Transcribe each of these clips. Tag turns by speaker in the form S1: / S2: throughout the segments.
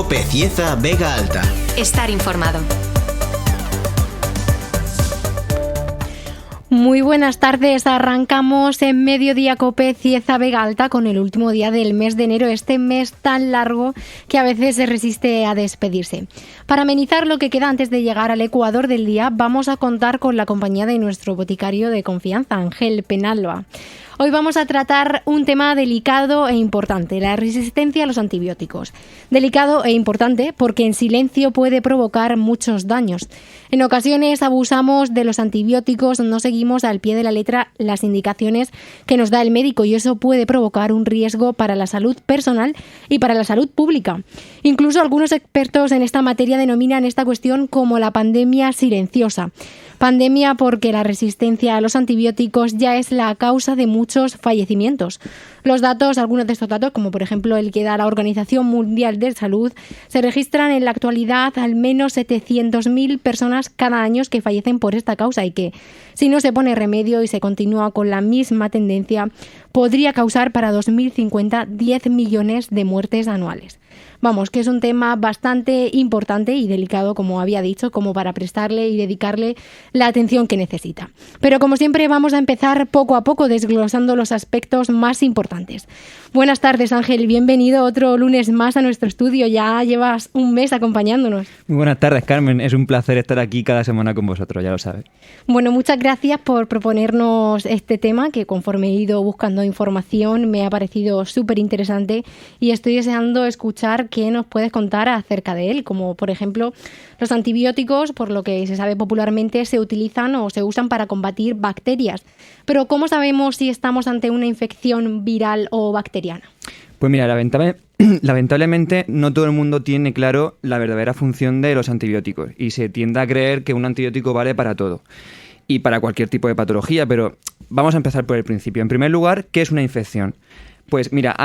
S1: COPE Cieza Vega Alta.
S2: Estar informado.
S3: Muy buenas tardes, arrancamos en Mediodía COPE Cieza Vega Alta con el último día del mes de enero, este mes tan largo que a veces se resiste a despedirse. Para amenizar lo que queda antes de llegar al ecuador del día, vamos a contar con la compañía de nuestro boticario de confianza, Ángel Penalba. Hoy vamos a tratar un tema delicado e importante, la resistencia a los antibióticos. Delicado e importante porque en silencio puede provocar muchos daños. En ocasiones abusamos de los antibióticos, no seguimos al pie de la letra las indicaciones que nos da el médico y eso puede provocar un riesgo para la salud personal y para la salud pública. Incluso algunos expertos en esta materia denominan esta cuestión como la pandemia silenciosa. Pandemia porque la resistencia a los antibióticos ya es la causa de muchos fallecimientos. Los datos, algunos de estos datos, como por ejemplo el que da la Organización Mundial de Salud, se registran en la actualidad al menos 700.000 personas cada año que fallecen por esta causa y que, si no se pone remedio y se continúa con la misma tendencia, podría causar para 2050 10 millones de muertes anuales. Vamos, que es un tema bastante importante y delicado, como había dicho, como para prestarle y dedicarle la atención que necesita. Pero como siempre vamos a empezar poco a poco desglosando los aspectos más importantes. Buenas tardes, Ángel, bienvenido otro lunes más a nuestro estudio, ya llevas un mes acompañándonos.
S4: Muy buenas tardes, Carmen, es un placer estar aquí cada semana con vosotros, ya lo sabes.
S3: Bueno, muchas gracias por proponernos este tema que conforme he ido buscando información me ha parecido súper interesante y estoy deseando escuchar qué nos puedes contar acerca de él, como por ejemplo los antibióticos, por lo que se sabe popularmente, se utilizan o se usan para combatir bacterias. Pero ¿cómo sabemos si estamos ante una infección viral o bacteriana?
S4: Pues mira, lamentablemente no todo el mundo tiene claro la verdadera función de los antibióticos y se tiende a creer que un antibiótico vale para todo y para cualquier tipo de patología, pero vamos a empezar por el principio. En primer lugar, ¿qué es una infección? Pues mira,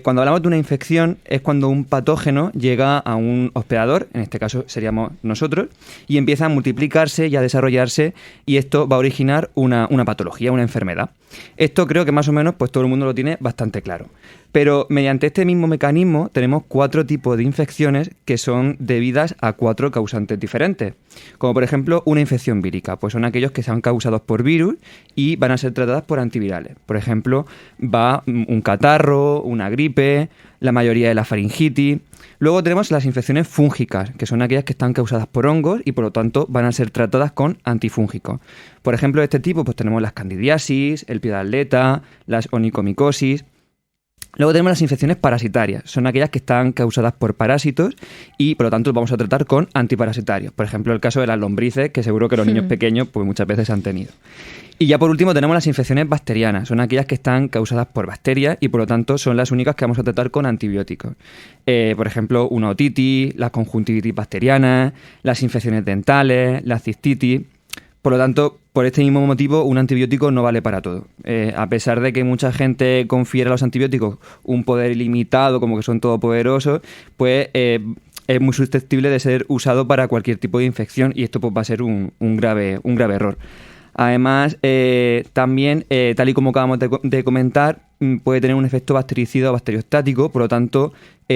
S4: cuando hablamos de una infección es cuando un patógeno llega a un hospedador, en este caso seríamos nosotros, y empieza a multiplicarse y a desarrollarse y esto va a originar una patología, una enfermedad. Esto creo que más o menos pues todo el mundo lo tiene bastante claro. Pero mediante este mismo mecanismo tenemos 4 tipos de infecciones que son debidas a 4 causantes diferentes. Como por ejemplo una infección vírica, pues son aquellos que son causados por virus y van a ser tratadas por antivirales. Por ejemplo, va un catarro, una gripe, la mayoría de la faringitis. Luego tenemos las infecciones fúngicas, que son aquellas que están causadas por hongos y por lo tanto van a ser tratadas con antifúngicos. Por ejemplo, de este tipo pues tenemos las candidiasis, el pie de atleta, las onicomicosis. Luego tenemos las infecciones parasitarias, son aquellas que están causadas por parásitos y por lo tanto vamos a tratar con antiparasitarios. Por ejemplo, el caso de las lombrices, que seguro que los niños pequeños pues muchas veces han tenido. Y ya por último tenemos las infecciones bacterianas, son aquellas que están causadas por bacterias y por lo tanto son las únicas que vamos a tratar con antibióticos. Por ejemplo, una otitis, la conjuntivitis bacteriana, las infecciones dentales, la cistitis. Por lo tanto, por este mismo motivo, un antibiótico no vale para todo. A pesar de que mucha gente confiere a los antibióticos un poder ilimitado, como que son todopoderosos, pues es muy susceptible de ser usado para cualquier tipo de infección y esto pues va a ser un grave error. Además, también, tal y como acabamos de comentar, puede tener un efecto bactericida o bacteriostático, por lo tanto,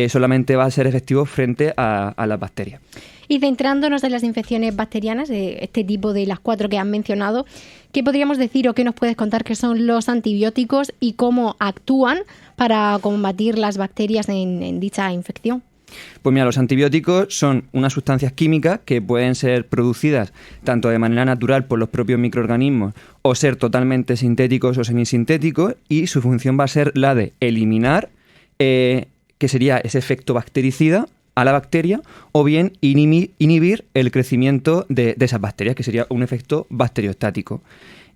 S4: solamente va a ser efectivo frente a las bacterias.
S3: Y centrándonos en las infecciones bacterianas, de este tipo de las 4 que han mencionado, ¿qué podríamos decir o qué nos puedes contar que son los antibióticos y cómo actúan para combatir las bacterias en dicha infección?
S4: Pues mira, los antibióticos son unas sustancias químicas que pueden ser producidas tanto de manera natural por los propios microorganismos o ser totalmente sintéticos o semisintéticos y su función va a ser la de eliminar, que sería ese efecto bactericida, a la bacteria o bien inhibir el crecimiento de esas bacterias, que sería un efecto bacteriostático.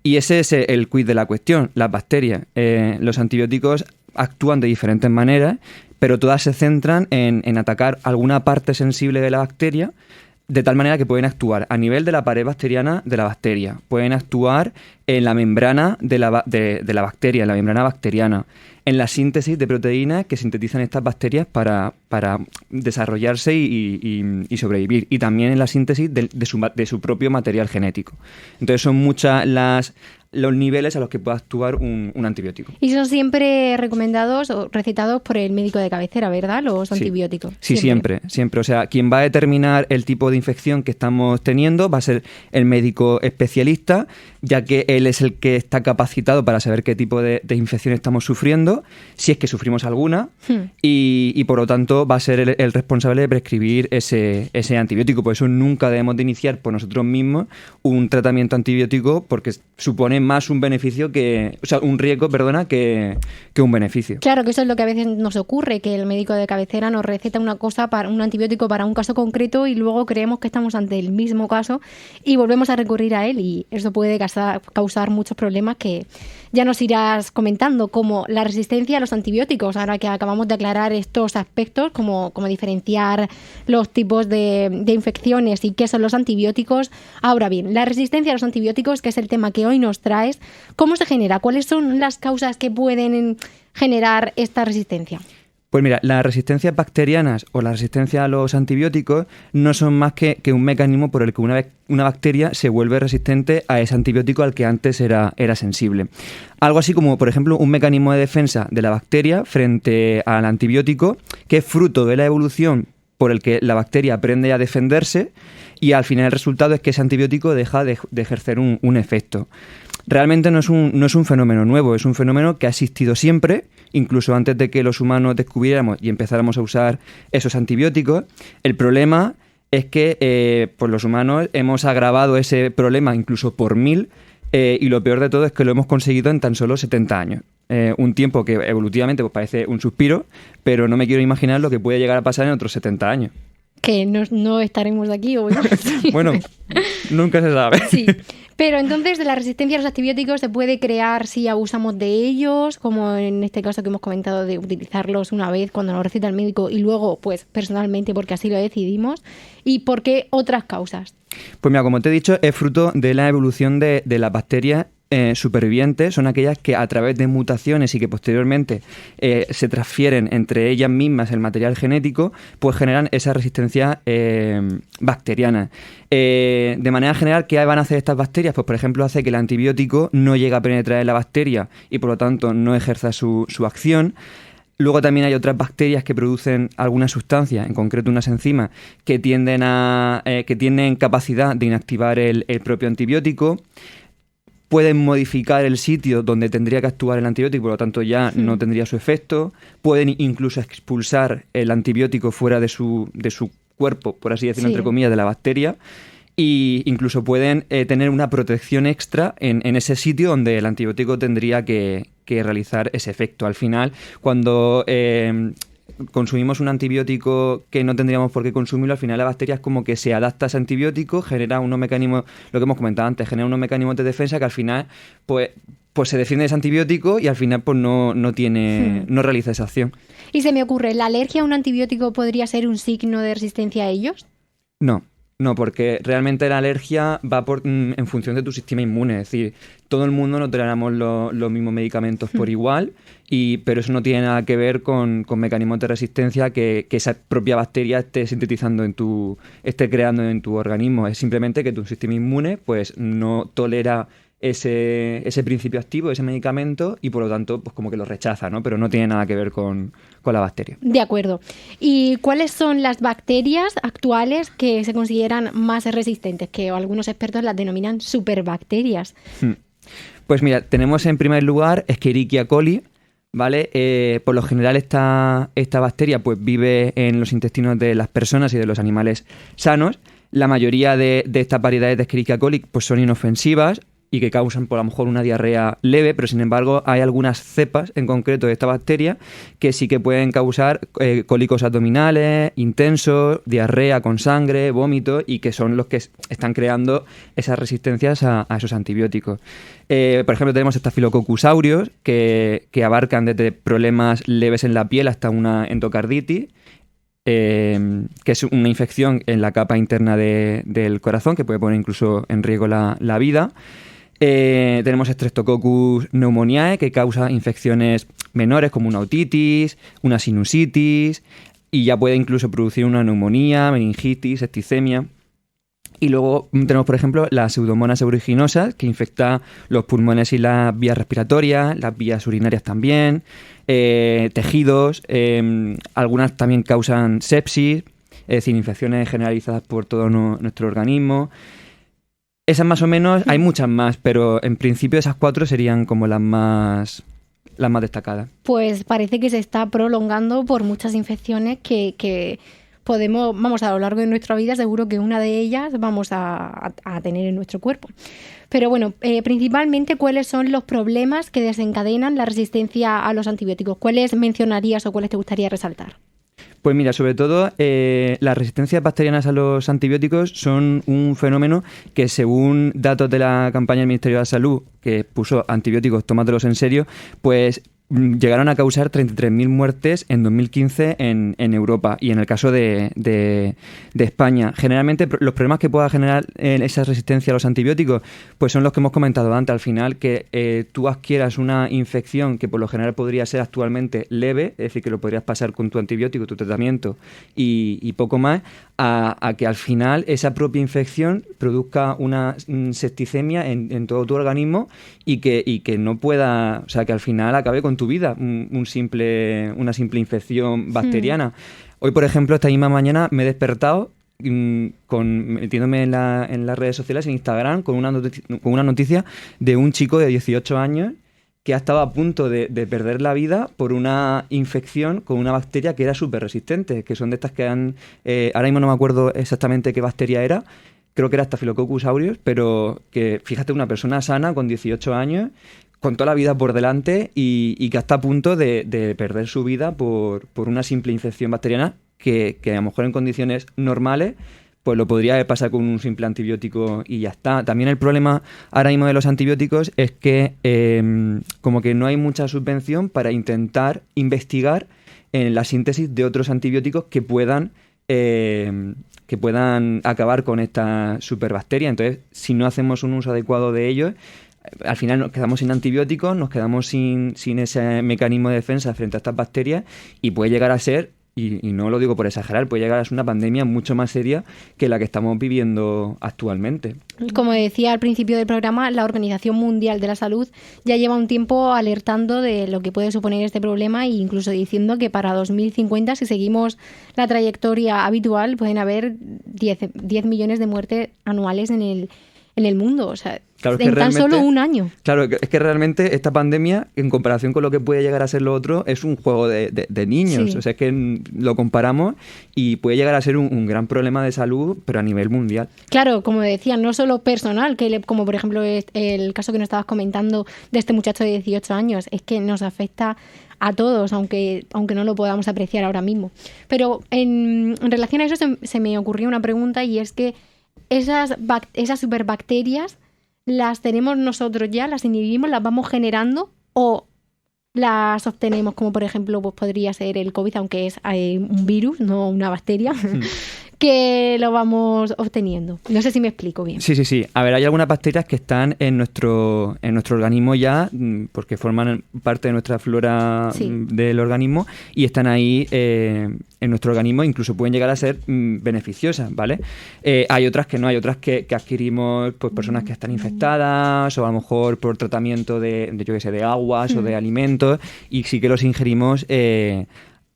S4: Y ese es el quid de la cuestión, las bacterias. Los antibióticos actúan de diferentes maneras, pero todas se centran en atacar alguna parte sensible de la bacteria, de tal manera que pueden actuar a nivel de la pared bacteriana de la bacteria, pueden actuar en la membrana de la bacteria, en la membrana bacteriana, en la síntesis de proteínas que sintetizan estas bacterias para desarrollarse y sobrevivir. Y también en la síntesis de su propio material genético. Entonces son muchas los niveles a los que puede actuar un antibiótico.
S3: Y son siempre recomendados o recetados por el médico de cabecera, ¿verdad? Los antibióticos.
S4: Sí, siempre. O sea, quien va a determinar el tipo de infección que estamos teniendo va a ser el médico especialista, ya que él es el que está capacitado para saber qué tipo de infección estamos sufriendo, si es que sufrimos alguna, y por lo tanto va a ser el responsable de prescribir ese antibiótico. Por eso nunca debemos de iniciar por nosotros mismos un tratamiento antibiótico, porque supone más un beneficio un riesgo, que un beneficio.
S3: Claro, que eso es lo que a veces nos ocurre, que el médico de cabecera nos receta un antibiótico para un caso concreto y luego creemos que estamos ante el mismo caso y volvemos a recurrir a él, y eso puede causar muchos problemas que ya nos irás comentando, como la resistencia a los antibióticos, ahora que acabamos de aclarar estos aspectos, como diferenciar los tipos de infecciones y qué son los antibióticos. Ahora bien, la resistencia a los antibióticos, que es el tema que hoy nos traes, ¿cómo se genera? ¿Cuáles son las causas que pueden generar esta resistencia?
S4: Pues mira, las resistencias bacterianas o la resistencia a los antibióticos no son más que un mecanismo por el que una bacteria se vuelve resistente a ese antibiótico al que antes era sensible. Algo así como, por ejemplo, un mecanismo de defensa de la bacteria frente al antibiótico, que es fruto de la evolución por el que la bacteria aprende a defenderse, y al final el resultado es que ese antibiótico deja de ejercer un efecto. Realmente no es un fenómeno nuevo, es un fenómeno que ha existido siempre, incluso antes de que los humanos descubriéramos y empezáramos a usar esos antibióticos. El problema es que pues los humanos hemos agravado ese problema incluso por 1000, y lo peor de todo es que lo hemos conseguido en tan solo 70 años. Un tiempo que evolutivamente pues parece un suspiro, pero no me quiero imaginar lo que puede llegar a pasar en otros 70 años.
S3: Que no estaremos aquí hoy.
S4: Bueno, nunca se sabe.
S3: Sí, pero entonces de la resistencia a los antibióticos se puede crear si abusamos de ellos, como en este caso que hemos comentado de utilizarlos una vez cuando nos receta el médico y luego pues personalmente porque así lo decidimos. ¿Y por qué otras causas?
S4: Pues mira, como te he dicho, es fruto de la evolución de las bacterias supervivientes. Son aquellas que a través de mutaciones y que posteriormente se transfieren entre ellas mismas el material genético, pues generan esa resistencia bacteriana. De manera general, ¿qué van a hacer estas bacterias? Pues por ejemplo hace que el antibiótico no llegue a penetrar en la bacteria y por lo tanto no ejerza su acción. Luego también hay otras bacterias que producen algunas sustancias, en concreto unas enzimas, que tienen capacidad de inactivar el propio antibiótico. Pueden modificar el sitio donde tendría que actuar el antibiótico, por lo tanto ya no tendría su efecto. Pueden incluso expulsar el antibiótico fuera de su cuerpo, por así decirlo, entre comillas, de la bacteria. Y incluso pueden tener una protección extra en ese sitio donde el antibiótico tendría que realizar ese efecto. Al final, cuando consumimos un antibiótico que no tendríamos por qué consumirlo, al final la bacteria es como que se adapta a ese antibiótico, genera unos mecanismos, lo que hemos comentado antes, genera unos mecanismos de defensa que al final pues se defiende de ese antibiótico y al final pues no realiza esa acción.
S3: Y se me ocurre, ¿la alergia a un antibiótico podría ser un signo de resistencia a ellos?
S4: No, porque realmente la alergia va en función de tu sistema inmune. Es decir, todo el mundo no toleramos los mismos medicamentos por igual, pero eso no tiene nada que ver con mecanismos de resistencia que esa propia bacteria esté sintetizando esté creando en tu organismo. Es simplemente que tu sistema inmune pues no tolera ese principio activo, ese medicamento, y por lo tanto pues como que lo rechaza, ¿no? Pero no tiene nada que ver con la bacteria.
S3: De acuerdo. ¿Y cuáles son las bacterias actuales que se consideran más resistentes? Que algunos expertos las denominan superbacterias.
S4: Pues mira, tenemos en primer lugar Escherichia coli, ¿vale? Por lo general esta bacteria pues vive en los intestinos de las personas y de los animales sanos. La mayoría de estas variedades de Escherichia coli pues son inofensivas y que causan por a lo mejor una diarrea leve, pero sin embargo hay algunas cepas en concreto de esta bacteria que sí que pueden causar cólicos abdominales intensos, diarrea con sangre, vómito, y que son los que están creando esas resistencias a esos antibióticos. Por ejemplo, tenemos Staphylococcus aureus que abarcan desde problemas leves en la piel hasta una endocarditis, que es una infección en la capa interna del corazón que puede poner incluso en riesgo la vida. Tenemos Streptococcus pneumoniae, que causa infecciones menores como una otitis, una sinusitis, y ya puede incluso producir una neumonía, meningitis, septicemia. Y luego tenemos, por ejemplo, la Pseudomonas aeruginosa, que infecta los pulmones y las vías respiratorias, las vías urinarias también, tejidos, algunas también causan sepsis, es decir, infecciones generalizadas por todo nuestro organismo. Esas más o menos, hay muchas más, pero en principio esas 4 serían como las más destacadas.
S3: Pues parece que se está prolongando por muchas infecciones que podemos, vamos, a lo largo de nuestra vida, seguro que una de ellas vamos a tener en nuestro cuerpo. Pero bueno, principalmente, ¿cuáles son los problemas que desencadenan la resistencia a los antibióticos? ¿Cuáles mencionarías o cuáles te gustaría resaltar?
S4: Pues mira, sobre todo las resistencias bacterianas a los antibióticos son un fenómeno que, según datos de la campaña del Ministerio de la Salud, que puso antibióticos, tómatelos en serio, pues llegaron a causar 33.000 muertes en 2015 en Europa y en el caso de España. Generalmente los problemas que pueda generar esa resistencia a los antibióticos pues son los que hemos comentado antes. Al final, que tú adquieras una infección que por lo general podría ser actualmente leve, es decir, que lo podrías pasar con tu antibiótico, tu tratamiento y poco más, a que al final esa propia infección produzca una septicemia en todo tu organismo y que no pueda, o sea, que al final acabe con tu vida una simple infección bacteriana. Hoy, por ejemplo, esta misma mañana me he despertado metiéndome en las redes sociales, en Instagram, con una noticia de un chico de 18 años que ha estado a punto de perder la vida por una infección con una bacteria que era súper resistente, que son de estas que ahora mismo no me acuerdo exactamente qué bacteria era, creo que era Staphylococcus aureus, pero que, fíjate, una persona sana con 18 años, con toda la vida por delante y que está a punto de perder su vida por una simple infección bacteriana que a lo mejor en condiciones normales pues lo podría pasar con un simple antibiótico y ya está. También el problema ahora mismo de los antibióticos es que como que no hay mucha subvención para intentar investigar en la síntesis de otros antibióticos que puedan acabar con esta superbacteria. Entonces, si no hacemos un uso adecuado de ellos, al final nos quedamos sin antibióticos, nos quedamos sin ese mecanismo de defensa frente a estas bacterias y puede llegar a ser, y no lo digo por exagerar, puede llegar a ser una pandemia mucho más seria que la que estamos viviendo actualmente.
S3: Como decía al principio del programa, la Organización Mundial de la Salud ya lleva un tiempo alertando de lo que puede suponer este problema e incluso diciendo que para 2050, si seguimos la trayectoria habitual, pueden haber 10 millones de muertes anuales en el mundo. O sea,
S4: claro,
S3: en tan solo un año.
S4: Claro, es que realmente esta pandemia, en comparación con lo que puede llegar a ser lo otro, es un juego de niños. Sí. O sea, es que lo comparamos y puede llegar a ser un gran problema de salud, pero a nivel mundial. Claro,
S3: como decía, no solo personal, como por ejemplo el caso que nos estabas comentando de este muchacho de 18 años, es que nos afecta a todos, aunque no lo podamos apreciar ahora mismo. Pero en relación a eso se me ocurrió una pregunta, y es que esas superbacterias las tenemos nosotros ya, las inhibimos, las vamos generando o las obtenemos, como por ejemplo pues podría ser el COVID, aunque es un virus, no una bacteria, que lo vamos obteniendo. No sé si me explico bien.
S4: Sí. A ver, hay algunas bacterias que están en nuestro organismo ya, porque forman parte de nuestra flora del organismo y están ahí en nuestro organismo, incluso pueden llegar a ser beneficiosas, ¿vale? Hay otras que no, hay otras que adquirimos pues personas que están infectadas o a lo mejor por tratamiento de aguas o de alimentos, y sí que los ingerimos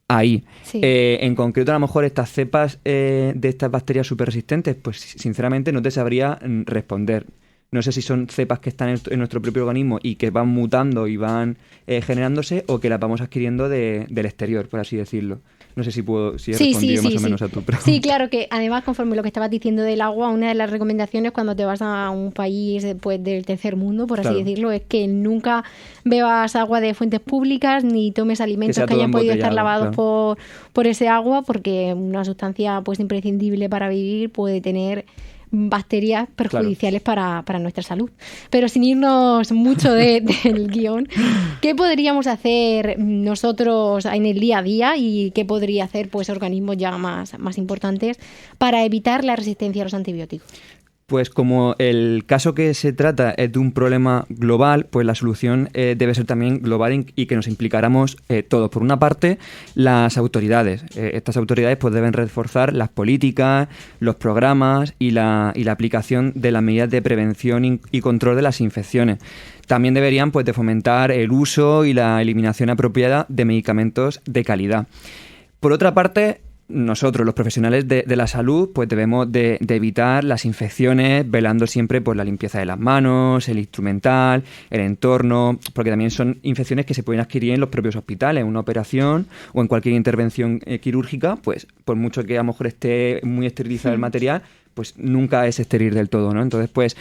S4: ahí. Sí. En concreto, a lo mejor estas cepas de estas bacterias súper resistentes, pues sinceramente no te sabría responder. No sé si son cepas que están en nuestro propio organismo y que van mutando y van generándose, o que las vamos adquiriendo del exterior, por así decirlo. No sé si he respondido más o menos a tu pregunta.
S3: Sí, claro, que además, conforme lo que estabas diciendo del agua, una de las recomendaciones cuando te vas a un país pues, del tercer mundo, por así decirlo, es que nunca bebas agua de fuentes públicas ni tomes alimentos que hayan podido estar lavados por ese agua, porque una sustancia pues imprescindible para vivir puede tener bacterias perjudiciales para nuestra salud. Pero sin irnos mucho del guión, ¿qué podríamos hacer nosotros en el día a día y qué podría hacer pues organismos ya más importantes para evitar la resistencia a los antibióticos?
S4: Pues como el caso que se trata es de un problema global, pues la solución debe ser también global y que nos implicáramos todos. Por una parte, las autoridades. Estas autoridades pues deben reforzar las políticas, los programas y la aplicación de las medidas de prevención y control de las infecciones. También deberían pues de fomentar el uso y la eliminación apropiada de medicamentos de calidad. Por otra parte, nosotros, los profesionales de la salud, pues debemos de evitar las infecciones, velando siempre por la limpieza de las manos, el instrumental, el entorno, porque también son infecciones que se pueden adquirir en los propios hospitales, en una operación o en cualquier intervención quirúrgica, pues por mucho que a lo mejor esté muy esterilizado el material, pues nunca es estéril del todo, ¿no? Entonces, pues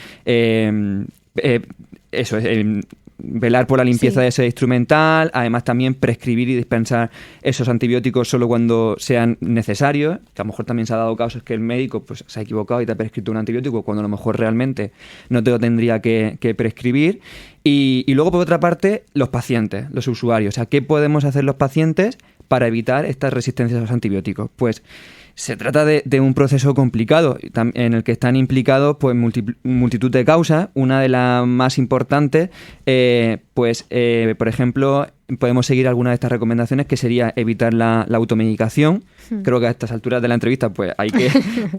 S4: eso es velar por la limpieza de ese instrumental, además también prescribir y dispensar esos antibióticos solo cuando sean necesarios, que a lo mejor también se ha dado casos que el médico pues se ha equivocado y te ha prescrito un antibiótico cuando a lo mejor realmente no te lo tendría que prescribir. Y luego, por otra parte, los pacientes, los usuarios. O sea, ¿qué podemos hacer los pacientes para evitar estas resistencias a los antibióticos? Pues se trata de un proceso complicado en el que están implicados pues multitud de causas. Una de las más importantes, por ejemplo, podemos seguir algunas de estas recomendaciones, que sería evitar la automedicación. Creo que a estas alturas de la entrevista pues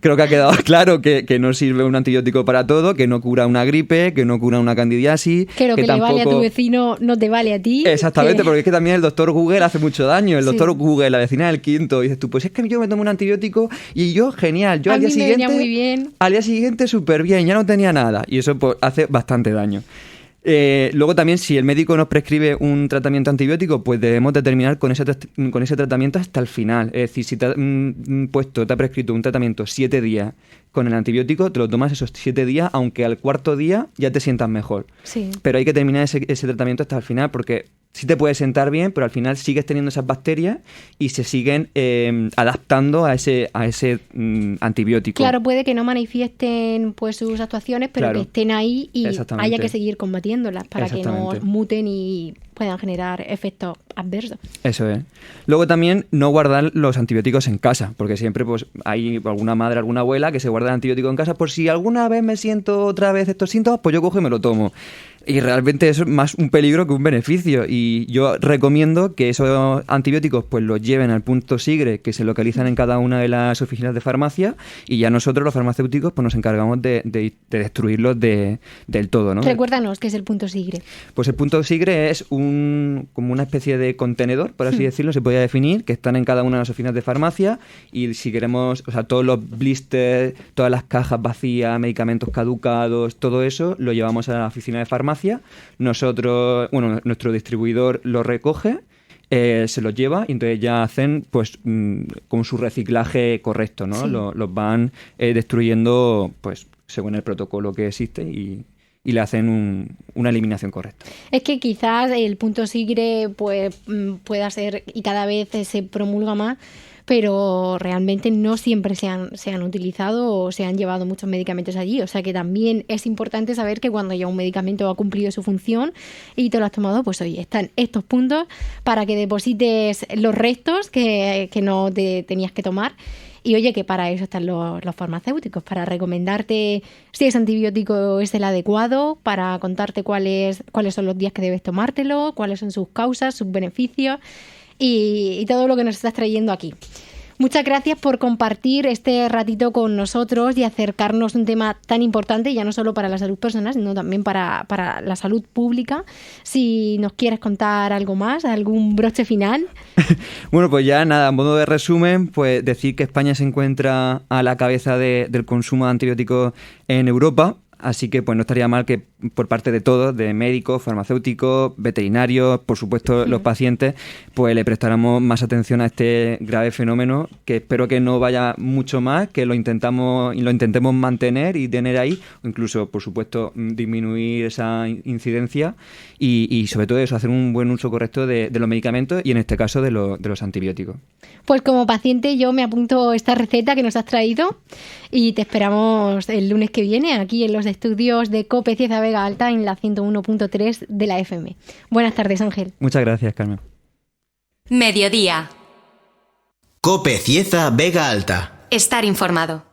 S4: creo que ha quedado claro que no sirve un antibiótico para todo, que no cura una gripe, que no cura una candidiasis.
S3: Que lo que
S4: tampoco
S3: le vale a tu vecino no te vale a ti.
S4: Exactamente, porque es que también el doctor Google hace mucho daño. El doctor Google, la vecina del quinto, dices tú, pues es que yo me tomo un antibiótico y yo, genial. Yo
S3: a
S4: al
S3: mí
S4: día
S3: me
S4: siguiente,
S3: venía muy bien.
S4: Al día siguiente súper bien, ya no tenía nada. Y eso pues hace bastante daño. Luego también, si el médico nos prescribe un tratamiento antibiótico, pues debemos de terminar con ese tratamiento hasta el final. Es decir, si te ha prescrito un tratamiento 7 días con el antibiótico, te lo tomas esos 7 días, aunque al cuarto día ya te sientas mejor.
S3: Sí.
S4: Pero hay que terminar ese tratamiento hasta el final, porque sí te puede sentar bien, pero al final sigues teniendo esas bacterias y se siguen adaptando a ese antibiótico.
S3: Claro, puede que no manifiesten pues sus actuaciones, pero que estén ahí y haya que seguir combatiéndolas para que no muten y puedan generar efectos adversos.
S4: Eso es. Luego también no guardar los antibióticos en casa, porque siempre pues hay alguna madre, alguna abuela que se guarda el antibiótico en casa por si alguna vez me siento otra vez estos síntomas, pues yo cojo y me lo tomo. Y realmente eso es más un peligro que un beneficio. Y yo recomiendo que esos antibióticos pues los lleven al punto SIGRE, que se localizan en cada una de las oficinas de farmacia, y ya nosotros, los farmacéuticos, pues nos encargamos de destruirlos del todo, ¿no?
S3: Recuérdanos qué es el punto SIGRE.
S4: Pues el punto SIGRE es como una especie de contenedor, por así decirlo, se podría definir, que están en cada una de las oficinas de farmacia, y si queremos, o sea, todos los blisters, todas las cajas vacías, medicamentos caducados, todo eso lo llevamos a la oficina de farmacia. Nosotros, nuestro distribuidor lo recoge, se los lleva y entonces ya hacen pues con su reciclaje correcto, ¿no? Sí. Los van destruyendo pues según el protocolo que existe y le hacen una eliminación correcta.
S3: Es que quizás el punto SIGRE pues pueda ser, y cada vez se promulga más, pero realmente no siempre se han utilizado o se han llevado muchos medicamentos allí. O sea que también es importante saber que cuando ya un medicamento ha cumplido su función y te lo has tomado, pues oye, están estos puntos para que deposites los restos que no te tenías que tomar. Y oye, que para eso están los farmacéuticos, para recomendarte si ese antibiótico es el adecuado, para contarte cuáles son los días que debes tomártelo, cuáles son sus causas, sus beneficios y todo lo que nos estás trayendo aquí. Muchas gracias por compartir este ratito con nosotros y acercarnos a un tema tan importante, ya no solo para la salud personal, sino también para la salud pública. Si nos quieres contar algo más, algún broche final.
S4: Bueno, pues ya nada, a modo de resumen, pues decir que España se encuentra a la cabeza del consumo de antibióticos en Europa. Así que pues no estaría mal que por parte de todos, de médicos, farmacéuticos, veterinarios, por supuesto los pacientes, pues le prestáramos más atención a este grave fenómeno, que espero que no vaya mucho más, que lo intentemos mantener y tener ahí, o incluso, por supuesto, disminuir esa incidencia y sobre todo eso, hacer un buen uso correcto de los medicamentos y en este caso de los antibióticos.
S3: Pues como paciente yo me apunto esta receta que nos has traído y te esperamos el lunes que viene aquí en los estudios de COPE Cieza Vega Alta en la 101.3 de la FM. Buenas tardes, Ángel.
S4: Muchas gracias, Carmen.
S1: Mediodía.
S2: COPE Cieza Vega Alta.
S1: Estar informado.